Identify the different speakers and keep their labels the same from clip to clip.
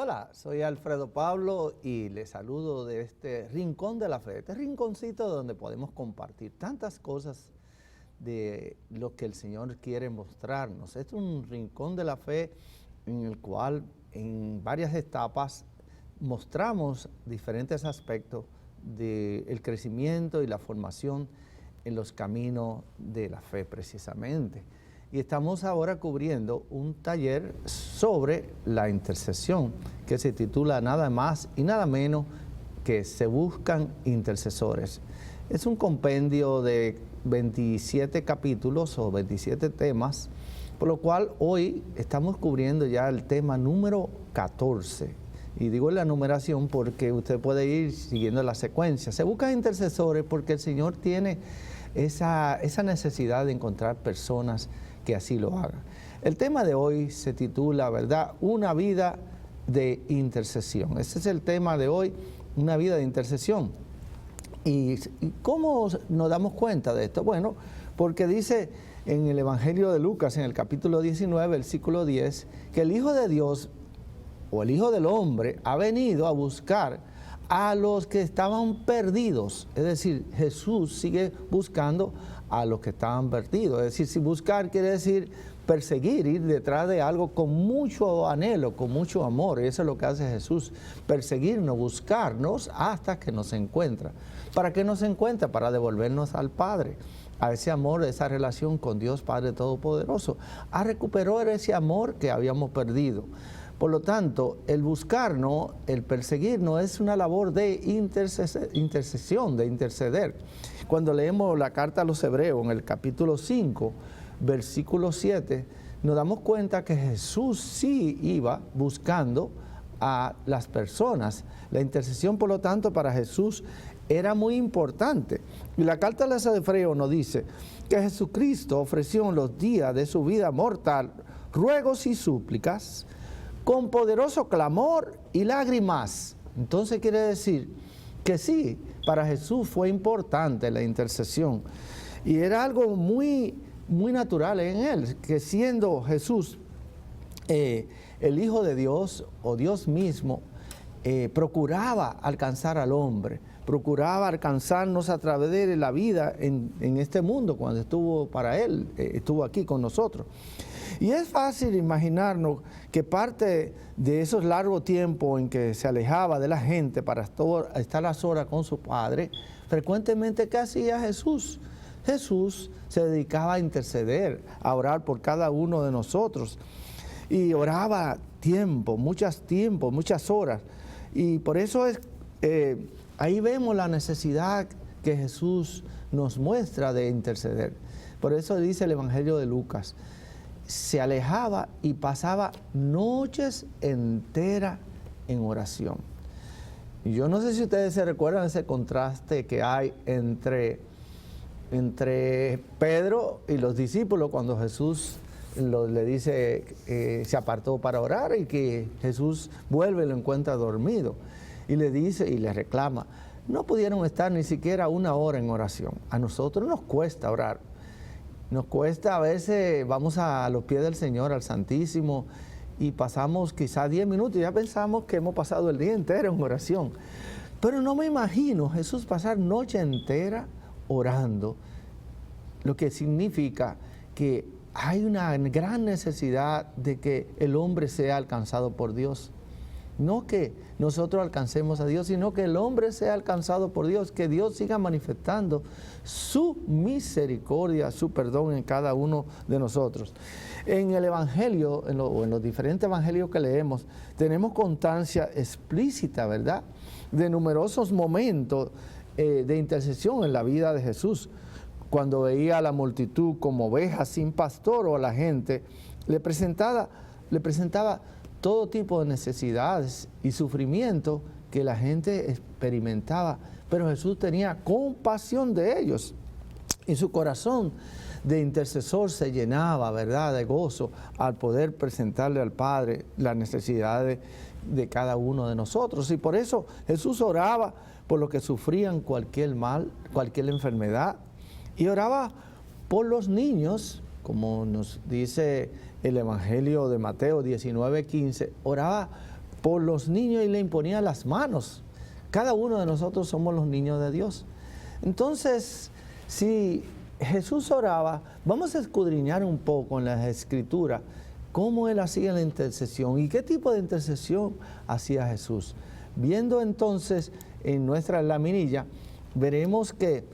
Speaker 1: Hola, soy Alfredo Pablo y les saludo de este rincón de la fe, este rinconcito donde podemos compartir tantas cosas de lo que el Señor quiere mostrarnos. Es un rincón de la fe en el cual en varias etapas mostramos diferentes aspectos del crecimiento y la formación en los caminos de la fe precisamente. Y estamos ahora cubriendo un taller sobre la intercesión que se titula nada más y nada menos que Se buscan intercesores. Es un compendio de 27 capítulos o 27 temas, por lo cual hoy estamos cubriendo ya el tema número 14. Y digo la numeración porque usted puede ir siguiendo la secuencia. Se buscan intercesores porque el Señor tiene esa necesidad de encontrar personas que así lo hagan. El tema de hoy se titula, ¿verdad?, una vida de intercesión. Ese es el tema de hoy, una vida de intercesión. ¿Y cómo nos damos cuenta de esto? Bueno, porque dice en el Evangelio de Lucas, en el capítulo 19, versículo 10, que el Hijo de Dios, o el Hijo del Hombre, ha venido a buscar a los que estaban perdidos. Es decir, Jesús sigue buscando a los que estaban perdidos. Es decir, si buscar quiere decir perseguir, ir detrás de algo con mucho anhelo, con mucho amor. Y eso es lo que hace Jesús, perseguirnos, buscarnos hasta que nos encuentra. ¿Para qué nos encuentra? Para devolvernos al Padre, a ese amor, a esa relación con Dios Padre Todopoderoso, a recuperar ese amor que habíamos perdido. Por lo tanto, el buscarnos, el perseguirnos es una labor de intercesión, de interceder. Cuando leemos la carta a los Hebreos en el capítulo 5, versículo 7, nos damos cuenta que Jesús sí iba buscando a las personas. La intercesión, por lo tanto, para Jesús era muy importante. Y la carta a los Hebreos nos dice que Jesucristo ofreció en los días de su vida mortal ruegos y súplicas con poderoso clamor y lágrimas. Entonces quiere decir que sí, para Jesús fue importante la intercesión. Y era algo muy natural en él, que siendo Jesús el Hijo de Dios o Dios mismo, procuraba alcanzar al hombre, procuraba alcanzarnos a través de la vida en este mundo cuando estuvo para él, estuvo aquí con nosotros. Y es fácil imaginarnos que parte de esos largos tiempos en que se alejaba de la gente para estar a solas con su Padre, frecuentemente, ¿qué hacía Jesús? Jesús se dedicaba a interceder, a orar por cada uno de nosotros. Y oraba muchas horas. Y por eso ahí vemos la necesidad que Jesús nos muestra de interceder. Por eso dice el Evangelio de Lucas, se alejaba y pasaba noches enteras en oración. Y yo no sé si ustedes se recuerdan ese contraste que hay entre Pedro y los discípulos cuando Jesús le dice se apartó para orar y que Jesús vuelve y lo encuentra dormido. Y le dice y le reclama, no pudieron estar ni siquiera una hora en oración. A nosotros nos cuesta orar. Nos cuesta, a veces vamos a los pies del Señor, al Santísimo, y pasamos quizás 10 minutos y ya pensamos que hemos pasado el día entero en oración. Pero no me imagino Jesús pasar noche entera orando, lo que significa que hay una gran necesidad de que el hombre sea alcanzado por Dios. No que nosotros alcancemos a Dios, sino que el hombre sea alcanzado por Dios, que Dios siga manifestando su misericordia, su perdón en cada uno de nosotros. En el Evangelio, en los diferentes evangelios que leemos, tenemos constancia explícita, ¿verdad?, de numerosos momentos de intercesión en la vida de Jesús. Cuando veía a la multitud como ovejas sin pastor o a la gente, le presentaba todo tipo de necesidades y sufrimiento que la gente experimentaba, pero Jesús tenía compasión de ellos y su corazón de intercesor se llenaba, ¿verdad?, de gozo al poder presentarle al Padre las necesidades de cada uno de nosotros. Y por eso Jesús oraba por los que sufrían cualquier mal, cualquier enfermedad, y oraba por los niños, como nos dice el Evangelio de Mateo 19:15, oraba por los niños y le imponía las manos. Cada uno de nosotros somos los niños de Dios. Entonces, si Jesús oraba, vamos a escudriñar un poco en las Escrituras cómo Él hacía la intercesión y qué tipo de intercesión hacía Jesús. Viendo entonces en nuestra laminilla, veremos que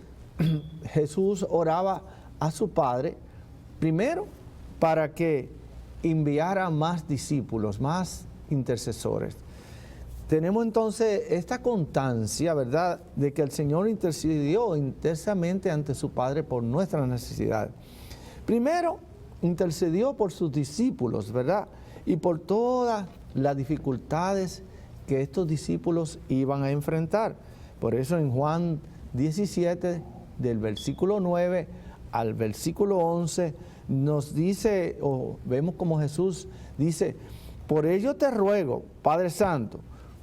Speaker 1: Jesús oraba a su Padre, primero para que enviara más discípulos, más intercesores. Tenemos entonces esta constancia, ¿verdad?, de que el Señor intercedió intensamente ante su Padre por nuestras necesidades. Primero, intercedió por sus discípulos, ¿verdad?, y por todas las dificultades que estos discípulos iban a enfrentar. Por eso en Juan 17, del versículo 9 al versículo 11, nos dice, o vemos como Jesús dice: por ello te ruego, Padre Santo,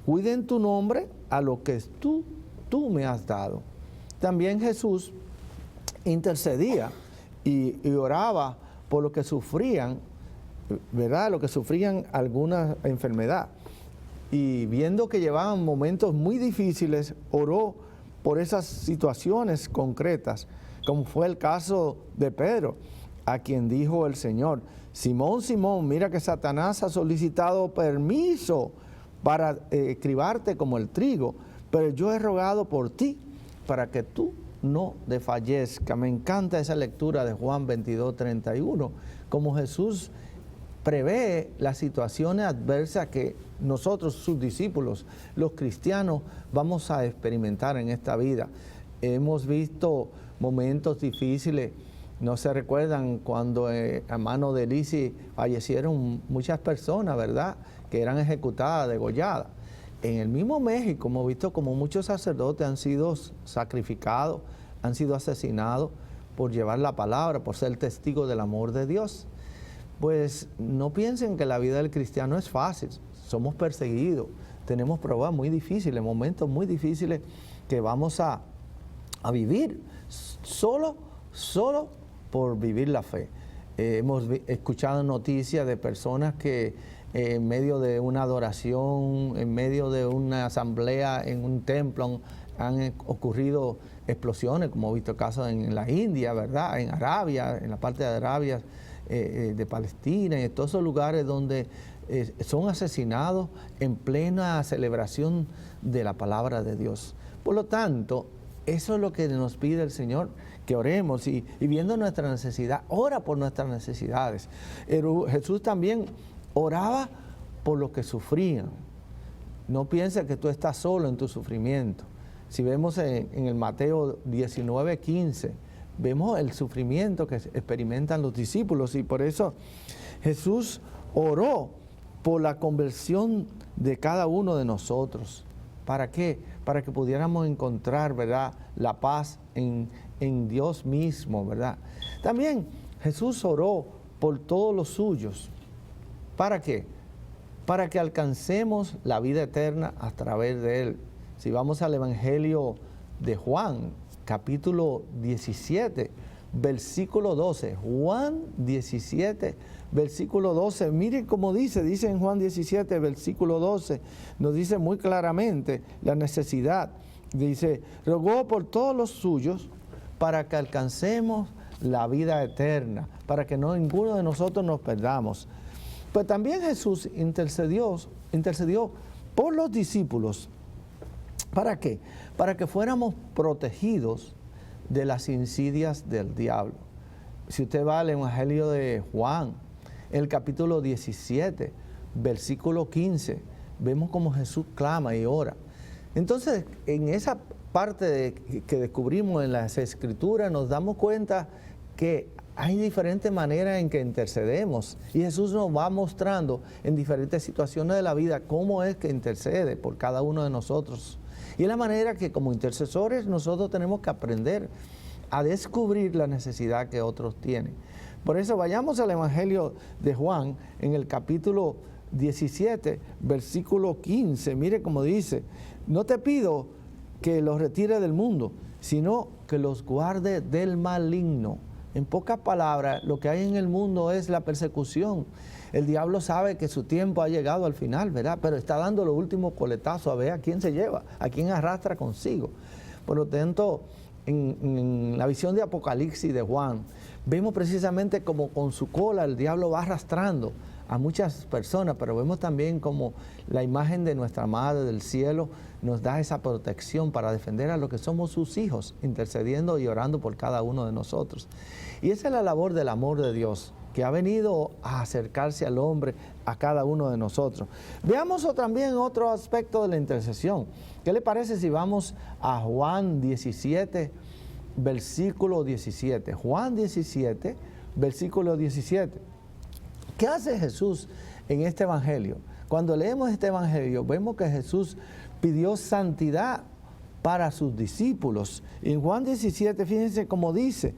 Speaker 1: cuide en tu nombre a lo que tú me has dado. También Jesús intercedía y oraba por lo que sufrían, ¿verdad?, lo que sufrían alguna enfermedad. Y viendo que llevaban momentos muy difíciles, oró por esas situaciones concretas, como fue el caso de Pedro, a quien dijo el Señor: Simón, Simón, mira que Satanás ha solicitado permiso para cribarte como el trigo, pero yo he rogado por ti para que tú no desfallezcas. Me encanta esa lectura de Juan 22, 31, como Jesús prevé las situaciones adversas que nosotros, sus discípulos, los cristianos, vamos a experimentar en esta vida. Hemos visto momentos difíciles. No se recuerdan cuando a mano de Lisi fallecieron muchas personas, ¿verdad?, que eran ejecutadas, degolladas. En el mismo México hemos visto como muchos sacerdotes han sido sacrificados, han sido asesinados por llevar la palabra, por ser testigos del amor de Dios. Pues no piensen que la vida del cristiano es fácil. Somos perseguidos, tenemos pruebas muy difíciles, momentos muy difíciles que vamos a vivir solo por vivir la fe. Hemos escuchado noticias de personas que en medio de una adoración, en medio de una asamblea en un templo, han ocurrido explosiones, como he visto casos en la India, ¿verdad?, en Arabia, en la parte de Arabia, de Palestina, y en todos esos lugares donde son asesinados en plena celebración de la palabra de Dios. Por lo tanto, eso es lo que nos pide el Señor, que oremos y viendo nuestra necesidad, ora por nuestras necesidades. Jesús también oraba por los que sufrían. No pienses que tú estás solo en tu sufrimiento. Si vemos en el Mateo 19, 15, vemos el sufrimiento que experimentan los discípulos, y por eso Jesús oró por la conversión de cada uno de nosotros. ¿Para qué? Para que pudiéramos encontrar, ¿verdad?, la paz en Dios mismo, ¿verdad? También Jesús oró por todos los suyos. ¿Para qué? Para que alcancemos la vida eterna a través de Él. Si vamos al Evangelio de Juan, capítulo 17, versículo 12. Juan 17, versículo 12. Miren cómo dice en Juan 17, versículo 12, nos dice muy claramente la necesidad. Dice: rogó por todos los suyos para que alcancemos la vida eterna, para que ninguno de nosotros nos perdamos. Pero también Jesús intercedió por los discípulos. ¿Para qué? Para que fuéramos protegidos de las insidias del diablo. Si usted va al Evangelio de Juan, el capítulo 17, versículo 15, vemos cómo Jesús clama y ora. Entonces, en esa parte que descubrimos en las Escrituras, nos damos cuenta que hay diferentes maneras en que intercedemos, y Jesús nos va mostrando en diferentes situaciones de la vida cómo es que intercede por cada uno de nosotros. Y es la manera que como intercesores nosotros tenemos que aprender a descubrir la necesidad que otros tienen. Por eso vayamos al Evangelio de Juan, en el capítulo 17, versículo 15. Mire cómo dice: no te pido que los retire del mundo, sino que los guarde del maligno. En pocas palabras, lo que hay en el mundo es la persecución. El diablo sabe que su tiempo ha llegado al final, ¿verdad? Pero está dando los últimos coletazos a ver a quién se lleva, a quién arrastra consigo. Por lo tanto, en la visión de Apocalipsis de Juan, vemos precisamente como con su cola el diablo va arrastrando a muchas personas, pero vemos también como la imagen de nuestra Madre del Cielo nos da esa protección para defender a los que somos sus hijos, intercediendo y orando por cada uno de nosotros. Y esa es la labor del amor de Dios, que ha venido a acercarse al hombre, a cada uno de nosotros. Veamos también otro aspecto de la intercesión. ¿Qué le parece si vamos a Juan 17, versículo 17? Juan 17, versículo 17. ¿Qué hace Jesús en este evangelio? Cuando leemos este evangelio, vemos que Jesús pidió santidad para sus discípulos. En Juan 17, fíjense cómo dice,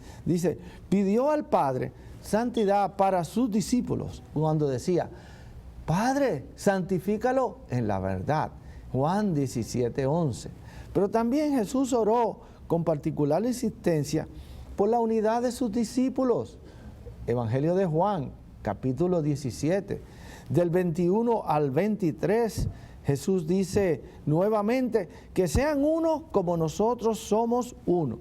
Speaker 1: pidió al Padre santidad para sus discípulos, cuando decía, Padre, santifícalo en la verdad. Juan 17, 11. Pero también Jesús oró con particular insistencia por la unidad de sus discípulos. Evangelio de Juan, capítulo 17, del 21 al 23, Jesús dice nuevamente, que sean uno como nosotros somos uno,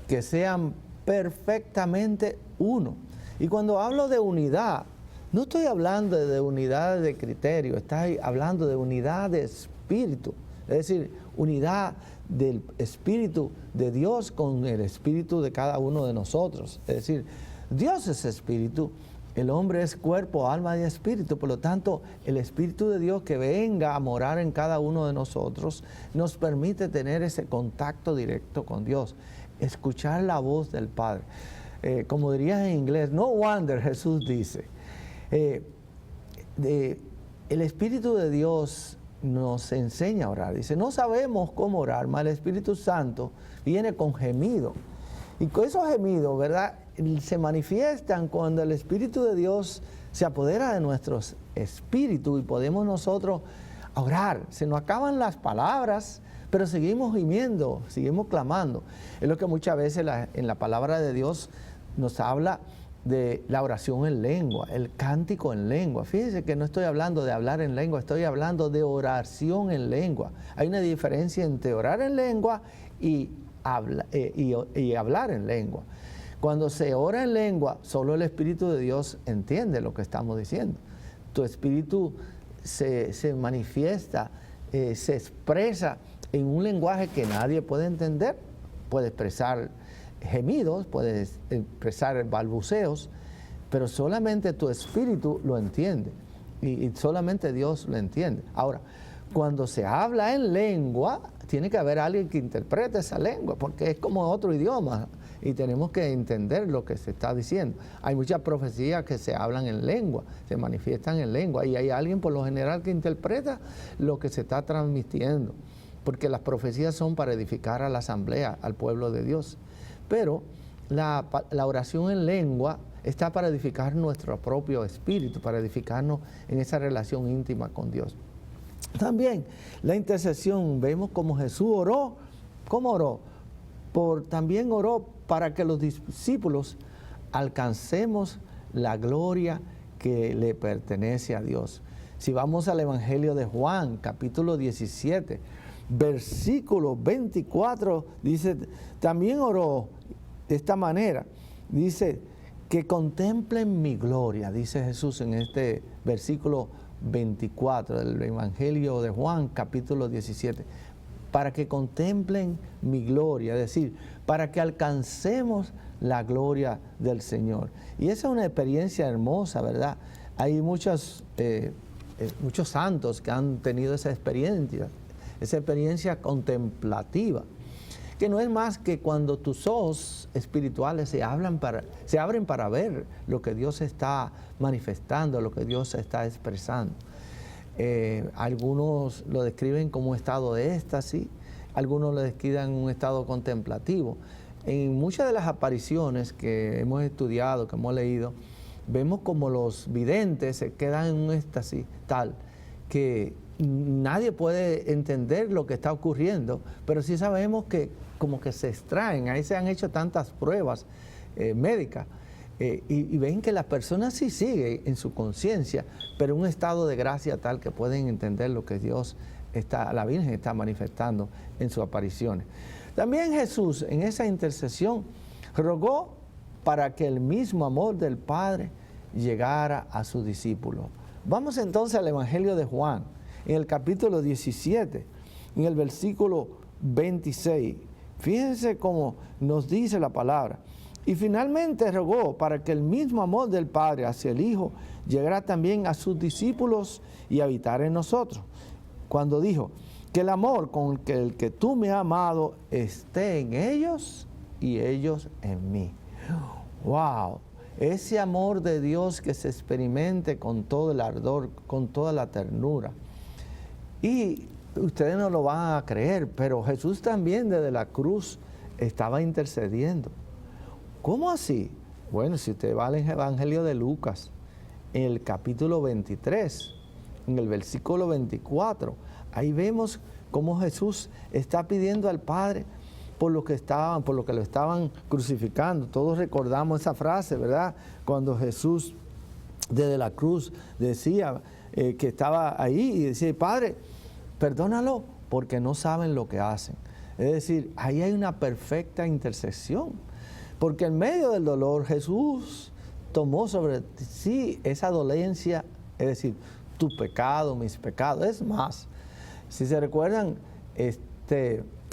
Speaker 1: que sean perfectamente uno. Y cuando hablo de unidad, no estoy hablando de unidad de criterio, estoy hablando de unidad de espíritu, es decir, unidad del Espíritu de Dios con el espíritu de cada uno de nosotros. Es decir, Dios es espíritu, el hombre es cuerpo, alma y espíritu. Por lo tanto, el Espíritu de Dios que venga a morar en cada uno de nosotros nos permite tener ese contacto directo con Dios, escuchar la voz del Padre. Como dirías en inglés, no wonder, Jesús dice, el Espíritu de Dios nos enseña a orar. Dice, no sabemos cómo orar, mas el Espíritu Santo viene con gemido. Y con esos gemidos, ¿verdad?, se manifiestan cuando el Espíritu de Dios se apodera de nuestros espíritus y podemos nosotros orar. Se nos acaban las palabras, pero seguimos gimiendo, seguimos clamando. Es lo que muchas veces en la palabra de Dios nos habla de la oración en lengua, el cántico en lengua. Fíjense que no estoy hablando de hablar en lengua, estoy hablando de oración en lengua. Hay una diferencia entre orar en lengua y hablar en lengua. Cuando se ora en lengua, solo el Espíritu de Dios entiende lo que estamos diciendo. Tu espíritu se manifiesta, se expresa en un lenguaje que nadie puede entender. Puede expresar gemidos, puede expresar balbuceos, pero solamente tu espíritu lo entiende y solamente Dios lo entiende. Ahora, cuando se habla en lengua, tiene que haber alguien que interprete esa lengua, porque es como otro idioma y tenemos que entender lo que se está diciendo. Hay muchas profecías que se hablan en lengua, se manifiestan en lengua, y hay alguien por lo general que interpreta lo que se está transmitiendo, porque las profecías son para edificar a la asamblea, al pueblo de Dios. Pero la oración en lengua está para edificar nuestro propio espíritu, para edificarnos en esa relación íntima con Dios. También la intercesión, vemos como Jesús oró. ¿Cómo oró? También oró para que los discípulos alcancemos la gloria que le pertenece a Dios. Si vamos al Evangelio de Juan, capítulo 17, versículo 24, dice, también oró de esta manera, dice, que contemplen mi gloria, dice Jesús en este versículo 24 del Evangelio de Juan, capítulo 17, para que contemplen mi gloria, es decir, para que alcancemos la gloria del Señor. Y esa es una experiencia hermosa, ¿verdad? Hay muchos santos que han tenido esa experiencia contemplativa, que no es más que cuando tus ojos espirituales se abren para ver lo que Dios está manifestando, lo que Dios está expresando. Algunos lo describen como un estado de éxtasis, algunos lo describen un estado contemplativo. En muchas de las apariciones que hemos estudiado, que hemos leído, vemos como los videntes se quedan en un éxtasis tal que nadie puede entender lo que está ocurriendo, pero sí sabemos que como que se extraen. Ahí se han hecho tantas pruebas médica. Y ven que las personas sí siguen en su conciencia, pero en un estado de gracia tal que pueden entender lo que la Virgen está manifestando en sus apariciones. También Jesús en esa intercesión rogó para que el mismo amor del Padre llegara a sus discípulos. Vamos entonces al Evangelio de Juan, en el capítulo 17, en el versículo 26. Fíjense cómo nos dice la palabra. Y finalmente rogó para que el mismo amor del Padre hacia el Hijo llegara también a sus discípulos y habitara en nosotros. Cuando dijo, que el amor con el que tú me has amado esté en ellos y ellos en mí. ¡Wow! Ese amor de Dios que se experimente con todo el ardor, con toda la ternura. Y ustedes no lo van a creer, pero Jesús también desde la cruz estaba intercediendo. ¿Cómo así? Bueno, si usted va al Evangelio de Lucas, en el capítulo 23, en el versículo 24, ahí vemos cómo Jesús está pidiendo al Padre por lo que lo estaban crucificando. Todos recordamos esa frase, ¿verdad? Cuando Jesús desde la cruz decía que estaba ahí y decía, Padre, perdónalo porque no saben lo que hacen. Es decir, ahí hay una perfecta intercesión, porque en medio del dolor Jesús tomó sobre sí esa dolencia, es decir, tu pecado, mis pecados. Es más, si se recuerdan,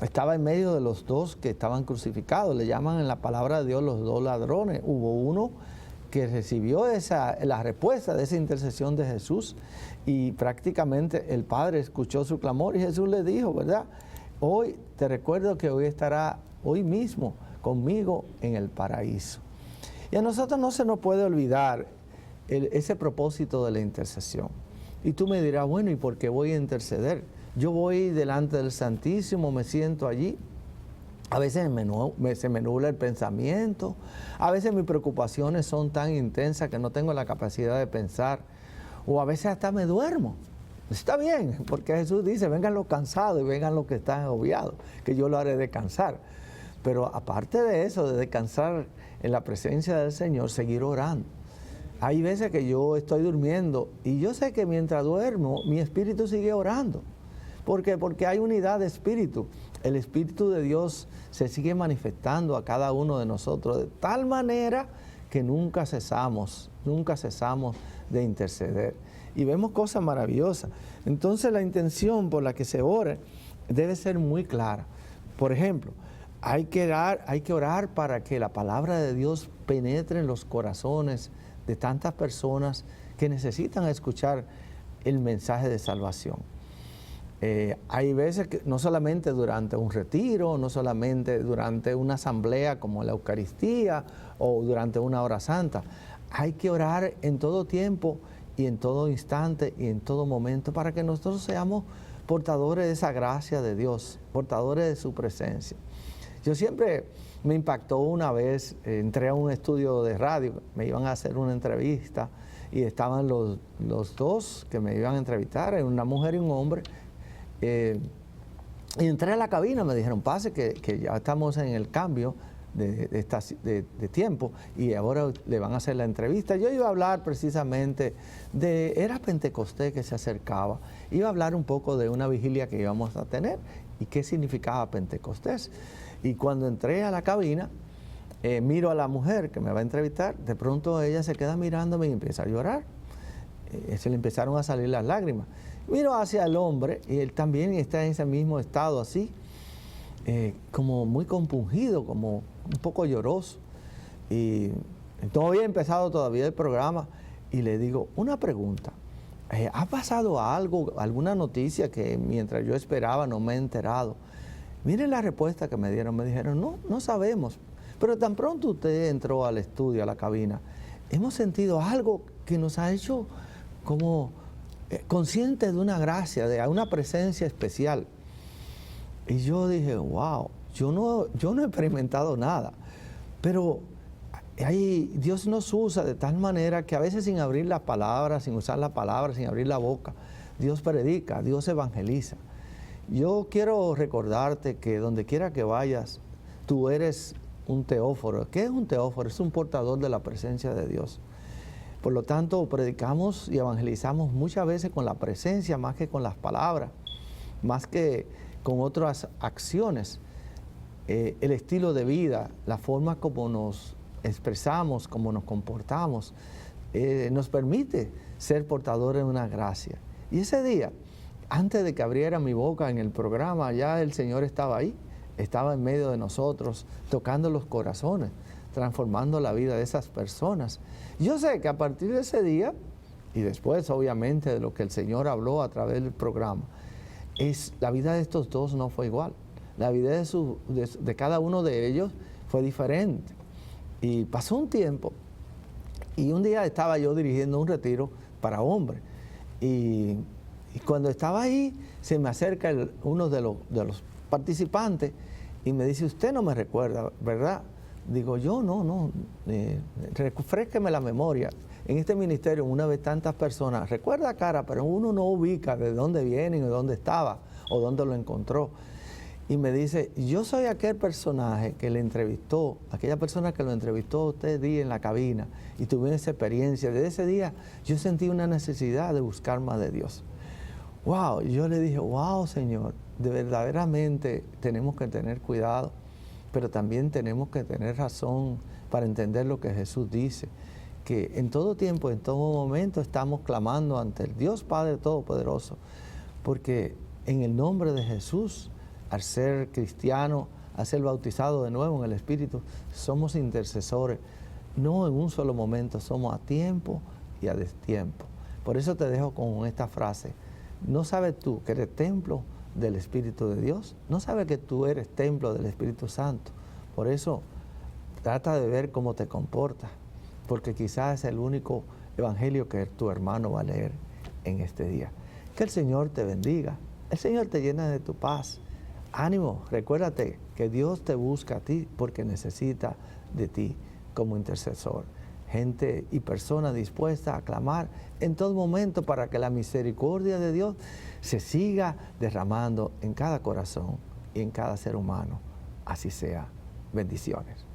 Speaker 1: estaba en medio de los dos que estaban crucificados, le llaman en la palabra de Dios los dos ladrones. Hubo uno que recibió la respuesta de esa intercesión de Jesús y prácticamente el Padre escuchó su clamor y Jesús le dijo, ¿verdad? Hoy te recuerdo que hoy estará hoy mismo conmigo en el paraíso. Y a nosotros no se nos puede olvidar ese propósito de la intercesión. Y tú me dirás, bueno, ¿y por qué voy a interceder? Yo voy delante del Santísimo, me siento allí. A veces se me nubla el pensamiento. A veces mis preocupaciones son tan intensas que no tengo la capacidad de pensar. O a veces hasta me duermo. Está bien, porque Jesús dice, vengan los cansados y vengan los que están agobiados, que yo lo haré descansar. Pero aparte de eso, de descansar en la presencia del Señor, seguir orando. Hay veces que yo estoy durmiendo y yo sé que mientras duermo, mi espíritu sigue orando. ¿Por qué? Porque hay unidad de espíritu. El Espíritu de Dios se sigue manifestando a cada uno de nosotros de tal manera que nunca cesamos de interceder. Y vemos cosas maravillosas. Entonces la intención por la que se ore debe ser muy clara. Por ejemplo, hay que orar para que la palabra de Dios penetre en los corazones de tantas personas que necesitan escuchar el mensaje de salvación. Hay veces que no solamente durante un retiro, no solamente durante una asamblea como la Eucaristía o durante una hora santa, hay que orar en todo tiempo y en todo instante y en todo momento para que nosotros seamos portadores de esa gracia de Dios, portadores de su presencia. Yo siempre me impactó una vez, entré a un estudio de radio, me iban a hacer una entrevista y estaban los dos que me iban a entrevistar, una mujer y un hombre. Y entré a la cabina, me dijeron, pase que ya estamos en el cambio de tiempo y ahora le van a hacer la entrevista. Yo iba a hablar precisamente era Pentecostés que se acercaba, iba a hablar un poco de una vigilia que íbamos a tener y qué significaba Pentecostés. Y cuando entré a la cabina, miro a la mujer que me va a entrevistar, de pronto ella se queda mirándome y empieza a llorar. Se le empezaron a salir las lágrimas. Miro hacia el hombre y él también está en ese mismo estado así, como muy compungido, como un poco lloroso. Y no había empezado todavía el programa y le digo, una pregunta, ¿ha pasado algo, alguna noticia que mientras yo esperaba no me he enterado? Miren la respuesta que me dieron, me dijeron, no sabemos, pero tan pronto usted entró al estudio, a la cabina, hemos sentido algo que nos ha hecho como conscientes de una gracia, de una presencia especial. Y yo dije, wow, yo no he experimentado nada, pero Dios nos usa de tal manera que a veces sin abrir las palabras, sin usar las palabras, sin abrir la boca, Dios predica, Dios evangeliza. Yo quiero recordarte que donde quiera que vayas, tú eres un teóforo. ¿Qué es un teóforo? Es un portador de la presencia de Dios. Por lo tanto, predicamos y evangelizamos muchas veces con la presencia más que con las palabras, más que con otras acciones. El estilo de vida, la forma como nos expresamos, como nos comportamos, nos permite ser portadores de una gracia. Y ese día, antes de que abriera mi boca en el programa, ya el Señor estaba ahí, estaba en medio de nosotros, tocando los corazones, transformando la vida de esas personas. Yo sé que a partir de ese día, y después obviamente de lo que el Señor habló a través del programa, la vida de estos dos no fue igual. La vida de cada uno de ellos fue diferente. Y pasó un tiempo, y un día estaba yo dirigiendo un retiro para hombres, y cuando estaba ahí, se me acerca uno de los participantes y me dice: usted no me recuerda, ¿verdad? Digo, yo no, refrésqueme la memoria. En este ministerio, una vez tantas personas, recuerda cara, pero uno no ubica de dónde vienen, o dónde estaba, o dónde lo encontró. Y me dice: yo soy aquel personaje que le entrevistó, aquella persona que lo entrevistó a usted día en la cabina, y tuve esa experiencia. Desde ese día, yo sentí una necesidad de buscar más de Dios. Wow, yo le dije: wow, Señor, verdaderamente tenemos que tener cuidado, pero también tenemos que tener razón para entender lo que Jesús dice, que en todo tiempo, en todo momento estamos clamando ante el Dios Padre Todopoderoso, porque en el nombre de Jesús, al ser cristiano, al ser bautizado de nuevo en el Espíritu, somos intercesores, no en un solo momento, somos a tiempo y a destiempo. Por eso te dejo con esta frase: ¿no sabes tú que eres templo del Espíritu de Dios? ¿No sabes que tú eres templo del Espíritu Santo? Por eso, trata de ver cómo te comportas, porque quizás es el único evangelio que tu hermano va a leer en este día. Que el Señor te bendiga, el Señor te llena de tu paz. Ánimo, recuérdate que Dios te busca a ti porque necesita de ti como intercesor. Gente y personas dispuestas a clamar en todo momento para que la misericordia de Dios se siga derramando en cada corazón y en cada ser humano. Así sea. Bendiciones.